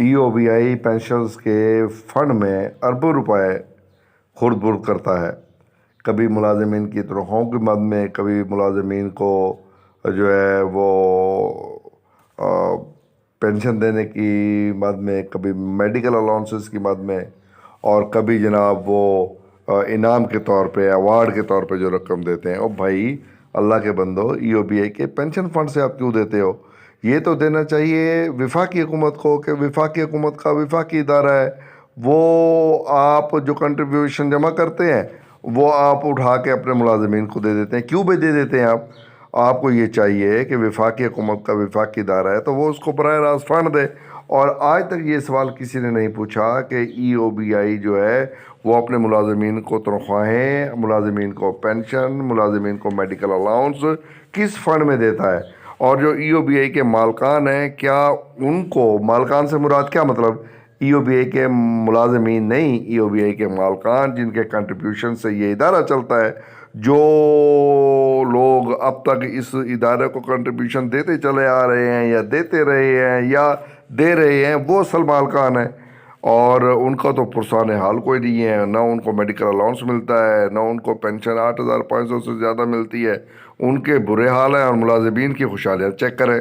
EOBI pensions के fund में अरबों रुपए खुर्द-बुर्द करता है। कभी मुलाजिमीन की तनख्वाहों की मद में, कभी मुलाजिमीन को जो है वो पेंशन देने की मद में, कभी मेडिकल अलाउंसेस की मद में, और कभी जनाब वो इनाम के तौर पे, अवार्ड के तौर पे जो रकम देते हैं। और भाई अल्लाह के बंदो, ईओबीआई के पेंशन फंड से आप क्यों देते हो? ये तो देना चाहिए विफाकी हुकूमत को, कि विफाकी हुकूमत का विफाकी इदारा है, वो आप जो कंट्रीब्यूशन जमा करते हैं वो आप उठा के अपने मुलाजमीन को दे देते हैं। क्यों भी दे देते हैं आप? आपको ये चाहिए कि विफाकी हुकूमत का विफाकी इदारा है तो वो उसको बराह रास्त फंड दे। और आज तक ये सवाल किसी ने नहीं पूछा कि ईओबीआई जो है वो अपने मुलाजमीन को तनख्वाहें, मुलाजमीन को पेंशन, मुलाजमीन को मेडिकल अलाउंस किस फंड में देता है। और जो ईओबीआई के मालकान हैं, क्या उनको, मालकान से मुराद क्या, मतलब ईओबीआई के मुलाजमीन नहीं, ईओबीआई के मालकान जिनके कंट्रीब्यूशन से ये इदारा चलता है, जो लोग अब तक इस इदारे को कंट्रीब्यूशन देते चले आ रहे हैं या देते रहे हैं या दे रहे हैं, वो असल मालकान है। और उनका तो पुरसान हाल कोई नहीं है, ना उनको मेडिकल अलाउंस मिलता है, ना उनको पेंशन 8,500 से ज़्यादा मिलती है। उनके बुरे हाल हैं और मुलाजिमीन की खुशहालियाँ चेक करें।